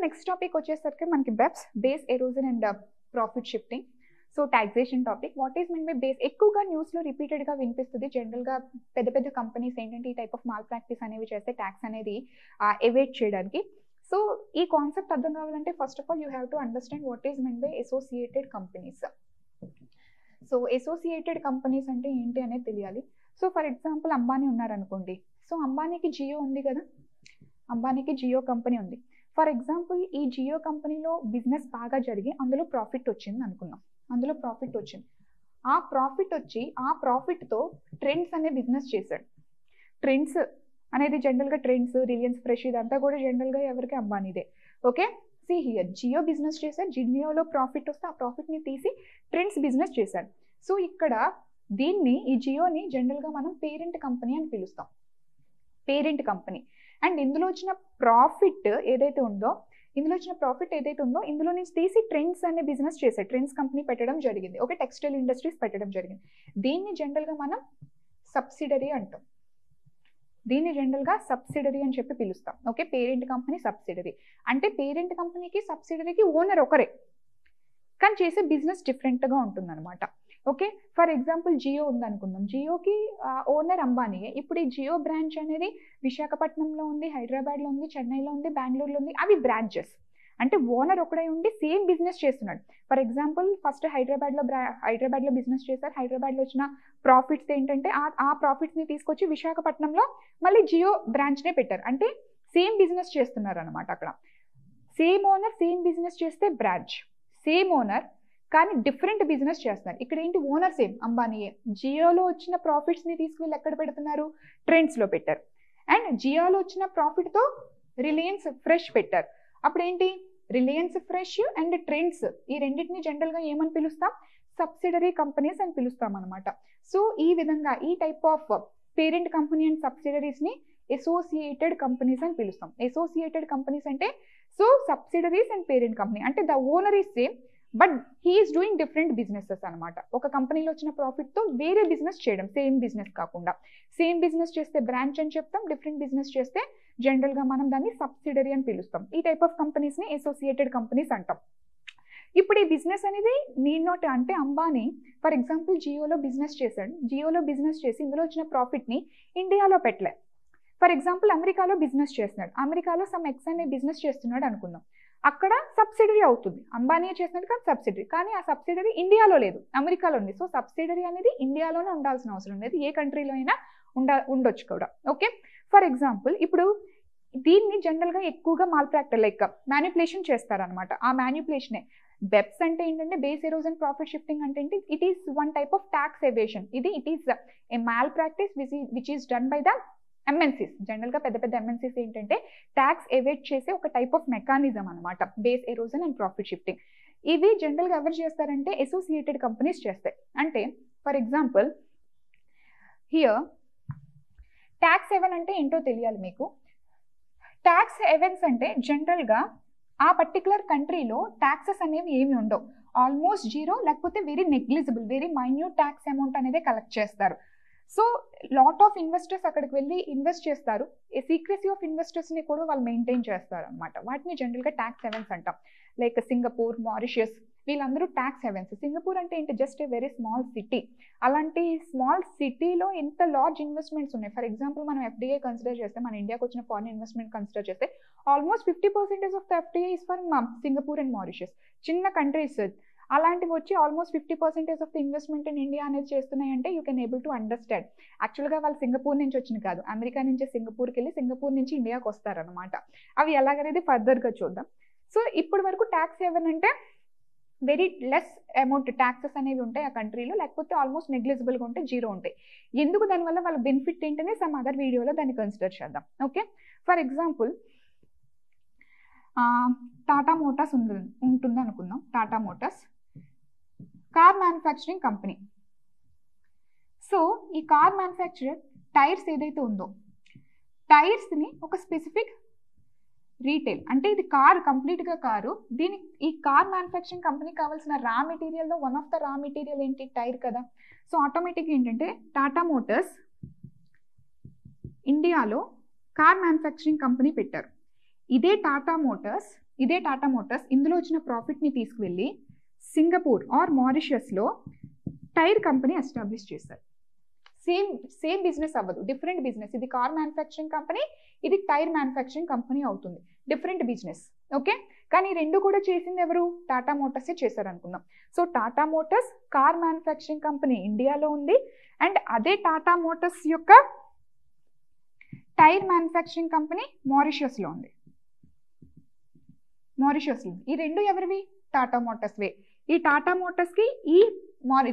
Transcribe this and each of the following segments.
Next topic వచ్చేసరికి మనకి BEPS base erosion and profit shifting. So taxation topic. What is mean by base? ఎక్కువగా న్యూస్లో రిపీటెడ్గా వినిపిస్తుంది. జనరల్గా పెద్ద పెద్ద కంపెనీస్ ఏంటంటే ఈ టైప్ ఆఫ్ మాల్ ప్రాక్టీస్ అనేవి చేస్తే ట్యాక్స్ అనేది ఎవేట్ చేయడానికి. సో ఈ కాన్సెప్ట్ అర్థం కావాలంటే first of all you have to understand what is mean by associated companies. So associated companies అంటే ఏంటి అనేది తెలియాలి. సో ఫర్ ఎగ్జాంపుల్ అంబానీ ఉన్నారనుకోండి. సో అంబానీకి జియో ఉంది కదా, అంబానీకి జియో కంపెనీ ఉంది. ఫర్ ఎగ్జాంపుల్ ఈ జియో కంపెనీలో బిజినెస్ బాగా జరిగి అందులో ప్రాఫిట్ వచ్చింది అనుకుందాం. అందులో ప్రాఫిట్ వచ్చింది. ఆ ప్రాఫిట్ వచ్చి ఆ ప్రాఫిట్తో ట్రెండ్స్ అనే బిజినెస్ చేశాడు. ట్రెండ్స్ అనేది జనరల్గా ట్రెండ్స్, రిలయన్స్ ఫ్రెష్ ఇదంతా కూడా జనరల్గా ఎవరికి అంబానీదే. Okay, see here Jio business చేశారు. జియోలో ప్రాఫిట్ వస్తే ఆ ప్రాఫిట్ని తీసి ట్రెండ్స్ బిజినెస్ చేశారు. సో ఇక్కడ దీన్ని ఈ జియోని జనరల్గా మనం పేరెంట్ కంపెనీ అని పిలుస్తాం. Parent company. అండ్ ఇందులో వచ్చిన ప్రాఫిట్ ఏదైతే ఉందో ఇందులో నుంచి తీసి ట్రెండ్స్ అనే బిజినెస్ చేశారు. ట్రెండ్స్ కంపెనీ పెట్టడం జరిగింది. ఓకే, టెక్స్టైల్ ఇండస్ట్రీస్ పెట్టడం జరిగింది. దీన్ని జనరల్గా మనం సబ్సిడరీ అంటాం. దీన్ని జనరల్గా సబ్సిడరీ అని చెప్పి పిలుస్తాం. ఓకే, పేరెంట్ కంపెనీ సబ్సిడరీ అంటే పేరెంట్ కంపెనీకి సబ్సిడరీకి ఓనర్ ఒకరే, కానీ చేసే బిజినెస్ డిఫరెంట్గా ఉంటుందన్నమాట. ఓకే, ఫర్ ఎగ్జాంపుల్ జియో ఉందనుకుందాం. జియోకి ఓనర్ అంబానీయే. ఇప్పుడు ఈ జియో బ్రాంచ్ అనేది విశాఖపట్నంలో ఉంది, హైదరాబాద్లో ఉంది, చెన్నైలో ఉంది, బెంగళూరులో ఉంది. అవి బ్రాంచెస్. అంటే ఓనర్ ఒకడే ఉండి సేమ్ బిజినెస్ చేస్తున్నాడు. ఫర్ ఎగ్జాంపుల్ ఫస్ట్ హైదరాబాద్లో బిజినెస్ చేశారు. హైదరాబాద్లో వచ్చిన ప్రాఫిట్స్ ఏంటంటే ఆ ప్రాఫిట్స్ని తీసుకొచ్చి విశాఖపట్నంలో మళ్ళీ జియో బ్రాంచ్నే పెట్టారు. అంటే సేమ్ బిజినెస్ చేస్తున్నారు అనమాట. అక్కడ సేమ్ ఓనర్ సేమ్ బిజినెస్ చేస్తే బ్రాంచ్, సేమ్ ఓనర్ కానీ డిఫరెంట్ బిజినెస్ చేస్తున్నారు. ఇక్కడ ఏంటి, ఓనర్ సేమ్ అంబానీయే. జియోలో వచ్చిన ప్రాఫిట్స్ని తీసుకువెళ్ళి ఎక్కడ పెడుతున్నారు, ట్రెండ్స్లో పెట్టారు. అండ్ జియోలో వచ్చిన ప్రాఫిట్తో రిలయన్స్ ఫ్రెష్ పెట్టారు. అప్పుడు ఏంటి, రిలయన్స్ ఫ్రెష్ అండ్ ట్రెండ్స్ ఈ రెండింటిని జనరల్గా ఏమని పిలుస్తాం, సబ్సిడరీ కంపెనీస్ అని పిలుస్తాం అనమాట. సో ఈ విధంగా ఈ type of parent company and సబ్సిడరీస్ని అసోసియేటెడ్ కంపెనీస్ అని పిలుస్తాం. అసోసియేటెడ్ కంపెనీస్ అంటే so subsidiaries and parent company అంటే the owner is same but he is doing different businesses అనమాట. ఒక కంపెనీలో వచ్చిన ప్రాఫిట్తో వేరే బిజినెస్ చేయడం, సేమ్ బిజినెస్ కాకుండా. సేమ్ బిజినెస్ చేస్తే బ్రాంచ్ అని చెప్తాం, డిఫరెంట్ బిజినెస్ చేస్తే జనరల్గా మనం దాన్ని సబ్సిడరీ అని పిలుస్తాం. ఈ టైప్ ఆఫ్ కంపెనీస్ని అసోసియేటెడ్ కంపెనీస్ అంటాం. ఇప్పుడు ఈ బిజినెస్ అనేది నీడ్ అంటే అంబానీ ఫర్ ఎగ్జాంపుల్ జియోలో బిజినెస్ చేశాడు. జియోలో బిజినెస్ చేసి ఇందులో వచ్చిన ప్రాఫిట్ని ఇండియాలో పెట్టలే. ఫర్ ఎగ్జాంపుల్ అమెరికాలో బిజినెస్ చేస్తున్నాడు. అమెరికాలో సమ్ ఎక్స్ అనే బిజినెస్ చేస్తున్నాడు అనుకుందాం. అక్కడ సబ్సిడరీ అవుతుంది. అంబానీ చేసినట్టు కాదు సబ్సిడరీ, కానీ ఆ సబ్సిడరీ ఇండియాలో లేదు, అమెరికాలో ఉంది. సో సబ్సిడరీ అనేది ఇండియాలోనే ఉండాల్సిన అవసరం లేదు, ఏ కంట్రీలో అయినా ఉండొచ్చు కూడా. ఓకే, ఫర్ ఎగ్జాంపుల్ ఇప్పుడు దీన్ని జనరల్గా ఎక్కువగా మాల్ ప్రాక్టీస్ లైక్ మ్యానిపులేషన్ చేస్తారనమాట. ఆ మ్యానిపులేషనే బెప్స్ అంటే ఏంటంటే బేస్ ఎరోజన్ ప్రాఫిట్ షిఫ్టింగ్ అంటే ఏంటి, it is one type of tax evasion. It is a malpractice which is done by the MNCs. జనరల్గా పెద్ద పెద్ద ఎంఎన్సీస్ ఏంటంటే ట్యాక్స్ ఎవేట్ చేసే ఒక టైప్ ఆఫ్ మెకానిజం అనమాట base erosion and profit shifting. ఇవి జనరల్గా ఎవరు చేస్తారంటే అసోసియేటెడ్ కంపెనీస్ చేస్తాయి. అంటే for example here tax haven అంటే ఏంటో తెలియాలి మీకు. ట్యాక్స్ హెవెన్స్ అంటే జనరల్గా ఆ పర్టికులర్ కంట్రీలో ట్యాక్సెస్ అనేవి ఏమి ఉండవు, ఆల్మోస్ట్ జీరో లేకపోతే very negligible, very minute tax amount అనేది కలెక్ట్ చేస్తారు. సో లాట్ ఆఫ్ ఇన్వెస్టర్స్ అక్కడికి వెళ్ళి ఇన్వెస్ట్ చేస్తారు. ఈ సీక్రెసీ ఆఫ్ ఇన్వెస్టర్స్ని కూడా వాళ్ళు మెయింటైన్ చేస్తారు అనమాట. వాటిని జనరల్గా ట్యాక్స్ హెవెన్స్ అంటాం. లైక్ సింగపూర్, మారిషియస్ వీళ్ళందరూ ట్యాక్స్ హెవెన్స్. సింగపూర్ అంటే ఏంటి, just a very small city. అలాంటి స్మాల్ సిటీలో ఎంత లార్జ్ ఇన్వెస్ట్మెంట్స్ ఉన్నాయి. ఫర్ ఎగ్జాంపుల్ మనం ఎఫ్డీఐ కన్సిడర్ చేస్తే, మన ఇండియాకి వచ్చిన ఫారిన్ ఇన్వెస్ట్మెంట్ కన్సిడర్ చేస్తే almost 50% of the FDI is for Singapore and Mauritius. చిన్న కంట్రీస్ అలాంటివి వచ్చి almost 50% of the investment in India అనేది చేస్తున్నాయి. అంటే you can able to understand. యాక్చువల్గా వాళ్ళు సింగపూర్ నుంచి వచ్చింది కాదు, అమెరికా నుంచి సింగపూర్కి వెళ్ళి సింగపూర్ నుంచి ఇండియాకి వస్తారనమాట. అవి ఎలాగనేది ఫర్దర్గా చూద్దాం. సో ఇప్పటి వరకు ట్యాక్స్ హెవెన్ అంటే వెరీ లెస్ అమౌంట్ ట్యాక్సెస్ అనేవి ఉంటాయి ఆ కంట్రీలో, లేకపోతే ఆల్మోస్ట్ నెగ్లిజిబుల్గా ఉంటే జీరో ఉంటాయి. ఎందుకు దానివల్ల వాళ్ళ బెనిఫిట్ ఏంటనే సమ్ అదర్ వీడియోలో దాన్ని కన్సిడర్ చేద్దాం. Okay, for example Tata Motors ఉంటుంది అనుకుందాం. Tata Motors car manufacturing company. So ఈ కార్ మ్యానుఫ్యాక్చరర్ టైర్స్ ఏదైతే ఉందో టైర్స్ని ఒక స్పెసిఫిక్ రీటైల్ అంటే ఇది కారు కంప్లీట్గా కారు, ఈ కార్ మ్యానుఫ్యాక్చరింగ్ కంపెనీకి కావాల్సిన రా మెటీరియల్లో one of the raw material ఏంటి, టైర్ కదా. సో ఆటోమేటిక్గా ఏంటంటే టాటా మోటార్స్ ఇండియాలో కార్ మ్యానుఫ్యాక్చరింగ్ కంపెనీ పెట్టారు. ఇదే టాటా మోటార్స్ ఇదే టాటా మోటార్స్ ఇందులో వచ్చిన ప్రాఫిట్ని తీసుకువెళ్ళి సింగపూర్ ఆర్ మారిషియస్లో టైర్ కంపెనీ ఎస్టాబ్లిష్ చేశారు. సేమ్ బిజినెస్ అవ్వదు, డిఫరెంట్ బిజినెస్. ఇది కార్ మ్యానుఫ్యాక్చరింగ్ కంపెనీ, ఇది టైర్ మ్యానుఫ్యాక్చరింగ్ కంపెనీ అవుతుంది, డిఫరెంట్ బిజినెస్. ఓకే, కానీ రెండు కూడా చేసింది ఎవరు? టాటా మోటార్సే చేశారు అనుకుందాం. So Tata Motors car manufacturing company ఇండియాలో ఉంది, అండ్ అదే టాటా మోటార్స్ యొక్క టైర్ మ్యానుఫ్యాక్చరింగ్ కంపెనీ మారిషియస్లో ఉంది. మారిషియస్లో ఈ రెండు ఎవరివి? టాటా మోటార్స్వే. ఈ టాటా మోటార్స్కి ఈ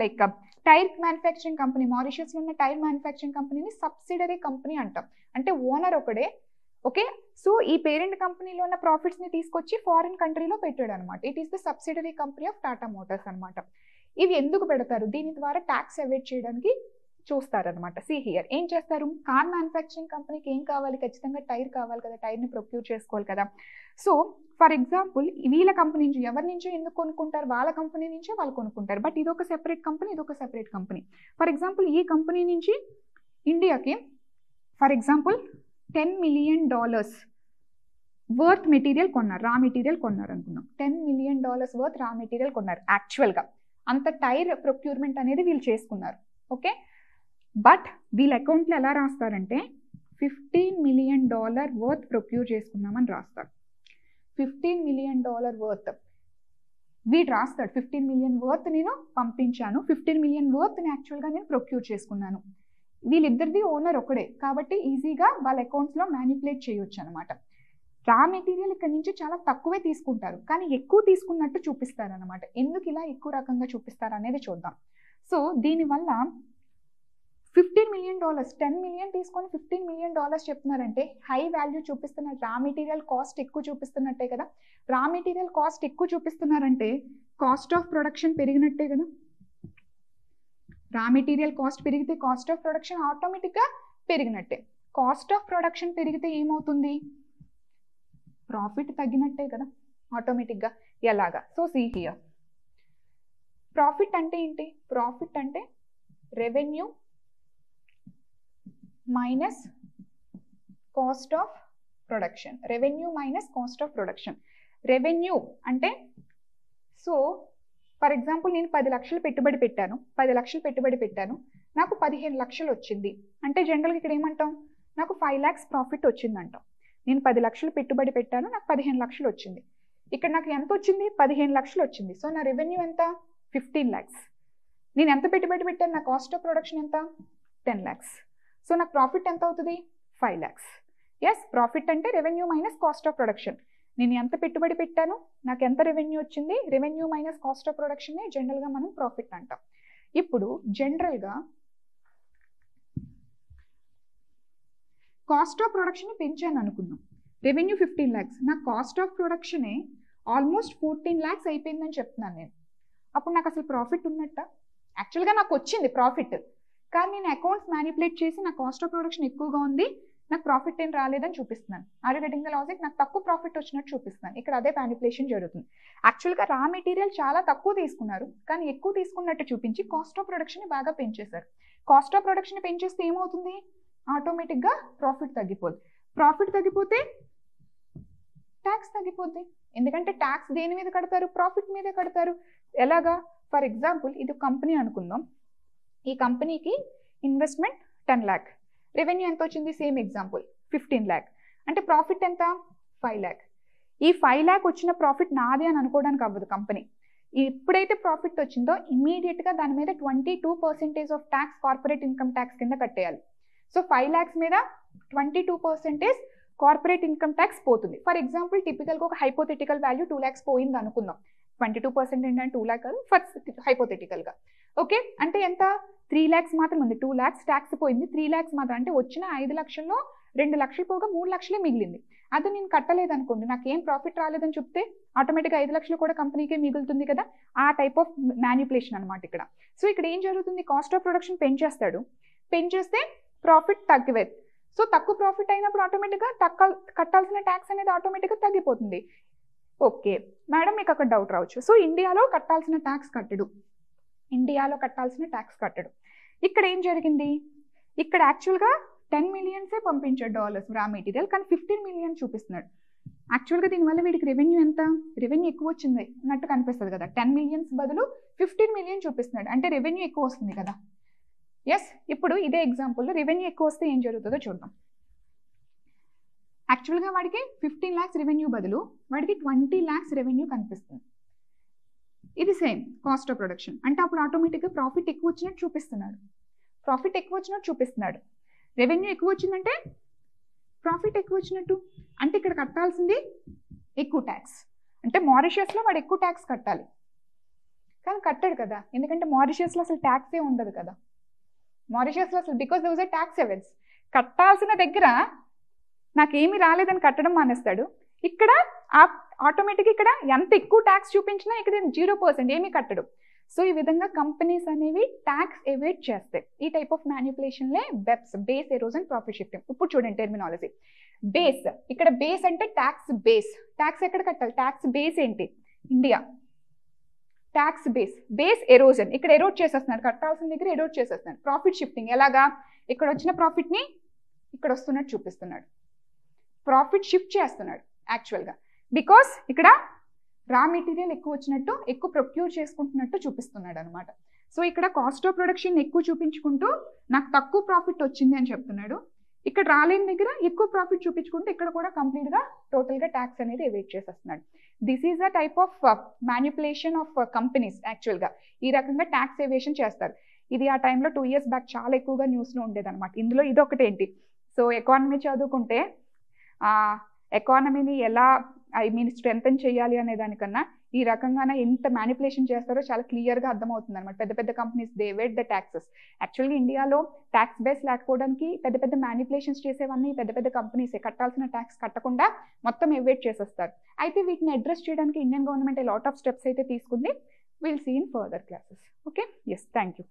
లైక్ టైర్ మ్యానుఫ్యాక్చరింగ్ కంపెనీ మారిషియస్లో ఉన్న టైర్ మ్యానుఫ్యాక్చరింగ్ కంపెనీని సబ్సిడరీ కంపెనీ అంటాం. అంటే ఓనర్ ఒకడే. ఓకే, సో ఈ పేరెంట్ కంపెనీలో ఉన్న ప్రాఫిట్స్ని తీసుకొచ్చి ఫారిన్ కంట్రీలో పెట్టాడు అనమాట. It is the subsidiary company of Tata Motors అనమాట. ఇవి ఎందుకు పెడతారు? దీని ద్వారా ట్యాక్స్ అవాయిడ్ చేయడానికి చూస్తారనమాట. సి హియర్ ఏం చేస్తారు? కార్ మ్యానుఫ్యాక్చరింగ్ కంపెనీకి ఏం కావాలి? ఖచ్చితంగా టైర్ కావాలి కదా, టైర్ని ప్రొక్యూర్ చేసుకోవాలి కదా. సో ఫర్ ఎగ్జాంపుల్ వీళ్ళ కంపెనీ నుంచి ఎవరి నుంచో ఎందుకు కొనుక్కుంటారు? వాళ్ళ కంపెనీ నుంచే వాళ్ళు కొనుక్కుంటారు. బట్ ఇది ఒక సెపరేట్ కంపెనీ, ఇది ఒక సెపరేట్ కంపెనీ. ఫర్ ఎగ్జాంపుల్ ఈ కంపెనీ నుంచి ఇండియాకి for example $10 million worth material కొన్నారు, రా మెటీరియల్ కొన్నారు అనుకుందాం. $10 million వర్త్ రా మెటీరియల్ కొన్నారు. యాక్చువల్గా అంత టైర్ ప్రొక్యూర్మెంట్ అనేది వీళ్ళు చేసుకున్నారు. ఓకే, బట్ వీళ్ళ అకౌంట్లో ఎలా రాస్తారంటే $15 million వర్త్ ప్రొక్యూర్ చేసుకున్నామని రాస్తారు. $15 million వర్త్ వీడు రాస్తాడు. 15 million వర్త్ నేను పంపించాను, 15 million వర్త్ని యాక్చువల్గా నేను ప్రొక్యూర్ చేసుకున్నాను. వీళ్ళిద్దరిది ఓనర్ ఒకడే కాబట్టి ఈజీగా వాళ్ళ అకౌంట్స్లో మ్యానిపులేట్ చేయొచ్చు అనమాట. రా మెటీరియల్ ఇక్కడ నుంచి చాలా తక్కువే తీసుకుంటారు, కానీ ఎక్కువ తీసుకున్నట్టు చూపిస్తారు అనమాట. ఎందుకు ఇలా ఎక్కువ రకంగా చూపిస్తారు అనేది చూద్దాం. సో దీనివల్ల $15 million, 10 million తీసుకొని $15 million చెప్తున్నారంటే హై వాల్యూ చూపిస్తున్నారు. రా మెటీరియల్ కాస్ట్ ఎక్కువ చూపిస్తున్నట్టే కదా. రా మెటీరియల్ కాస్ట్ ఎక్కువ చూపిస్తున్నారంటే కాస్ట్ ఆఫ్ ప్రొడక్షన్ పెరిగినట్టే కదా. రా మెటీరియల్ కాస్ట్ పెరిగితే కాస్ట్ ఆఫ్ ప్రొడక్షన్ ఆటోమేటిక్గా పెరిగినట్టే. కాస్ట్ ఆఫ్ ప్రొడక్షన్ పెరిగితే ఏమవుతుంది? ప్రాఫిట్ తగ్గినట్టే కదా ఆటోమేటిక్గా. ఎలాగా? సో సీ హియర్ ప్రాఫిట్ అంటే ఏంటి? ప్రాఫిట్ అంటే revenue minus cost of production. Revenue minus cost of production. Revenue అంటే సో ఫర్ ఎగ్జాంపుల్ నేను 10 లక్షలు పెట్టుబడి పెట్టాను, 10 లక్షలు పెట్టుబడి పెట్టాను, నాకు 15 లక్షలు వచ్చింది అంటే జనరల్గా ఇక్కడ ఏమంటాం? నాకు 5 lakhs ప్రాఫిట్ వచ్చింది అంటాం. నేను 10 లక్షలు పెట్టుబడి పెట్టాను, నాకు 15 లక్షలు వచ్చింది. ఇక్కడ నాకు ఎంత వచ్చింది? 15 లక్షలు వచ్చింది. సో నా రెవెన్యూ ఎంత? 15 lakhs. నేను ఎంత పెట్టుబడి పెట్టాను? నా కాస్ట్ ఆఫ్ ప్రొడక్షన్ ఎంత? 10 lakhs. సో నాకు ప్రాఫిట్ ఎంత అవుతుంది? 5 lakhs. ఎస్, ప్రాఫిట్ అంటే revenue minus cost of production. నేను ఎంత పెట్టుబడి పెట్టాను, నాకు ఎంత రెవెన్యూ వచ్చింది, రెవెన్యూ మైనస్ కాస్ట్ ఆఫ్ ప్రొడక్షన్నే జనరల్గా మనం ప్రాఫిట్ అంటాం. ఇప్పుడు జనరల్గా కాస్ట్ ఆఫ్ ప్రొడక్షన్ని పెంచాను అనుకుందాం. రెవెన్యూ 15 lakhs, నా కాస్ట్ ఆఫ్ ప్రొడక్షనే ఆల్మోస్ట్ 14 lakhs అయిపోయిందని చెప్తున్నాను నేను. అప్పుడు నాకు అసలు ప్రాఫిట్ ఉన్నట్ట? యాక్చువల్గా నాకు వచ్చింది ప్రాఫిట్, కానీ నేను అకౌంట్స్ మ్యానిపులేట్ చేసి నా కాస్ట్ ఆఫ్ ప్రొడక్షన్ ఎక్కువగా ఉంది, నాకు ప్రాఫిట్ ఏం రాలేదని చూపిస్తున్నాను. Are you getting the logic? నాకు తక్కువ ప్రాఫిట్ వచ్చినట్టు చూపిస్తున్నాను. ఇక్కడ అదే మ్యానిపులేషన్ జరుగుతుంది. యాక్చువల్గా రా మెటీరియల్ చాలా తక్కువ తీసుకున్నారు, కానీ ఎక్కువ తీసుకున్నట్టు చూపించి కాస్ట్ ఆఫ్ ప్రొడక్షన్ని బాగా పెంచేశారు. కాస్ట్ ఆఫ్ ప్రొడక్షన్ పెంచేస్తే ఏమవుతుంది? ఆటోమేటిక్గా ప్రాఫిట్ తగ్గిపోద్ది. ప్రాఫిట్ తగ్గిపోతే ట్యాక్స్ తగ్గిపోద్ది. ఎందుకంటే ట్యాక్స్ దేని మీద కడతారు? ప్రాఫిట్ మీదే కడతారు. ఎలాగా? ఫర్ ఎగ్జాంపుల్ ఇది కంపెనీ అనుకుందాం. ఈ కంపెనీకి ఇన్వెస్ట్మెంట్ 10 lakh, రెవెన్యూ ఎంత వచ్చింది? Same example 15 lakh. అంటే ప్రాఫిట్ ఎంత? 5 lakh. ఈ 5 lakh వచ్చిన ప్రాఫిట్ నాదే అని అనుకోవడానికి అవ్వదు కంపెనీ. ఎప్పుడైతే ప్రాఫిట్ వచ్చిందో ఇమీడియట్గా దాని మీద 22% of tax corporate income tax కింద కట్టేయాలి. సో 5 lakhs మీద 22% కార్పొరేట్ ఇన్కమ్ ట్యాక్స్ పోతుంది. ఫర్ ఎగ్జాంపుల్ టిపికల్గా ఒక హైపోథెటికల్ వాల్యూ 2 lakhs పోయింది అనుకుందాం. 22% ఏంటంటే 2 lakh కాదు, ఫస్ట్ హైపోథెటికల్గా. ఓకే, అంటే ఎంత? 3 lakhs మాత్రం ఉంది. 2 lakhs ట్యాక్స్ పోయింది, 3 lakhs మాత్రం. అంటే వచ్చిన 5 లక్షల్లో 2 లక్షలు పోగా 3 లక్షలే మిగిలింది. అది నేను కట్టలేదు అనుకోండి, నాకు ఏం ప్రాఫిట్ రాలేదని చెప్తే ఆటోమేటిక్గా 5 లక్షలు కూడా కంపెనీకే మిగులుతుంది కదా. ఆ టైప్ ఆఫ్ మ్యానిపులేషన్ అనమాట ఇక్కడ. సో ఇక్కడ ఏం జరుగుతుంది? కాస్ట్ ఆఫ్ ప్రొడక్షన్ పెంచేస్తాడు, పెంచేస్తే ప్రాఫిట్ తగ్గిపోయింది. సో తక్కువ ప్రాఫిట్ అయినప్పుడు ఆటోమేటిక్గా కట్టాల్సిన ట్యాక్స్ అనేది ఆటోమేటిక్గా తగ్గిపోతుంది. ఓకే మేడం, మీకు అక్కడ డౌట్ రావచ్చు. సో ఇండియాలో కట్టాల్సిన ట్యాక్స్ కట్టడు, ఇండియాలో కట్టాల్సిన ట్యాక్స్ కట్టడు. ఇక్కడ ఏం జరిగింది? ఇక్కడ యాక్చువల్గా $10 million పంపించాడు రా మెటీరియల్, కానీ 15 million చూపిస్తున్నాడు. యాక్చువల్గా దీనివల్ల వీడికి రెవెన్యూ ఎంత, రెవెన్యూ ఎక్కువ వచ్చింది అన్నట్టు కనిపిస్తుంది కదా. 10 millions బదులు 15 million చూపిస్తున్నాడు, అంటే రెవెన్యూ ఎక్కువ వస్తుంది కదా. ఎస్, ఇప్పుడు ఇదే ఎగ్జాంపుల్లో రెవెన్యూ ఎక్కువ వస్తే ఏం జరుగుతుందో చూద్దాం. యాక్చువల్గా వాడికి 15 lakhs రెవెన్యూ బదులు వాడికి 20 lakhs రెవెన్యూ కనిపిస్తుంది. ఇది సేమ్ కాస్ట్ ఆఫ్ ప్రొడక్షన్, అంటే అప్పుడు ఆటోమేటిక్గా ప్రాఫిట్ ఎక్కువ వచ్చినట్టు చూపిస్తున్నాడు. ప్రాఫిట్ ఎక్కువ వచ్చినట్టు చూపిస్తున్నాడు. రెవెన్యూ ఎక్కువ వచ్చిందంటే ప్రాఫిట్ ఎక్కువ వచ్చినట్టు, అంటే ఇక్కడ కట్టాల్సింది ఎక్కువ ట్యాక్స్. అంటే మారిషియస్లో వాడు ఎక్కువ ట్యాక్స్ కట్టాలి, కానీ కట్టాడు కదా, ఎందుకంటే మారిషియస్లో అసలు ట్యాక్సే ఉండదు కదా. మారిషియస్లో అసలు because there was a tax havens, కట్టాల్సిన దగ్గర నాకేమీ రాలేదని కట్టడం మానేస్తాడు. ఇక్కడ ఆటోమేటిక్గా ఇక్కడ ఎంత ఎక్కువ ట్యాక్స్ చూపించినా ఇక్కడ 0% ఏమీ కట్టడు. సో ఈ విధంగా కంపెనీస్ అనేవి ట్యాక్స్ ఎవేట్ చేస్తాయి. ఈ టైప్ ఆఫ్ మ్యానిపులేషన్లే BEPS, base erosion profit shifting. ఇప్పుడు చూడండి టెర్మినాలజీ. బేస్, ఇక్కడ బేస్ అంటే ట్యాక్స్ బేస్. ట్యాక్స్ ఎక్కడ కట్టాలి, ట్యాక్స్ బేస్ ఏంటి, India. Tax base, base erosion, ఇక్కడ ఎరోడ్ చేసేస్తున్నాడు, కట్టాల్సిన దగ్గర ఎరోడ్ చేసేస్తున్నాడు. ప్రాఫిట్ షిఫ్టింగ్ ఎలాగా, ఇక్కడ వచ్చిన ప్రాఫిట్ని ఇక్కడ వస్తున్నట్టు చూపిస్తున్నాడు. ప్రాఫిట్ షిఫ్ట్ చేస్తున్నాడు యాక్చువల్గా, బికాస్ ఇక్కడ రా మెటీరియల్ ఎక్కువ వచ్చినట్టు, ఎక్కువ ప్రొక్యూర్ చేసుకుంటున్నట్టు చూపిస్తున్నాడు అనమాట. సో ఇక్కడ కాస్ట్ ఆఫ్ ప్రొడక్షన్ ఎక్కువ చూపించుకుంటూ నాకు తక్కువ ప్రాఫిట్ వచ్చింది అని చెప్తున్నాడు. ఇక్కడ రాలేని దగ్గర ఎక్కువ ప్రాఫిట్ చూపించుకుంటూ ఇక్కడ కూడా కంప్లీట్గా టోటల్గా ట్యాక్స్ అనేది ఎవేట్ చేసేస్తున్నాడు. This is a type of manipulation of companies. యాక్చువల్గా ఈ రకంగా ట్యాక్స్ ఎవేషన్ చేస్తారు. ఇది ఆ టైంలో 2 years బ్యాక్ చాలా ఎక్కువగా న్యూస్లో ఉండేదన్నమాట. ఇందులో ఇదొకటేంటి, సో ఎకానమీ చదువుకుంటే ఎకానమీని ఎలా స్ట్రెంథెన్ చేయాలి అనే దానికన్నా ఈ రకంగానే ఎంత మ్యానిపులేషన్ చేస్తారో చాలా క్లియర్గా అర్థమవుతుంది అనమాట. పెద్ద పెద్ద కంపెనీస్ దే ఎవేట్ ద ట్యాక్సెస్. యాక్చువల్గా ఇండియాలో ట్యాక్స్ బేస్ లేకపోవడానికి పెద్ద పెద్ద మ్యానిపులేషన్స్ చేసేవన్నీ పెద్ద పెద్ద కంపెనీసే, కట్టాల్సిన ట్యాక్స్ కట్టకుండా మొత్తం ఎవేట్ చేసేస్తారు. అయితే వీటిని అడ్రస్ చేయడానికి Indian government lot of steps అయితే తీసుకుంది. Will see in further classes. Okay, yes, thank you.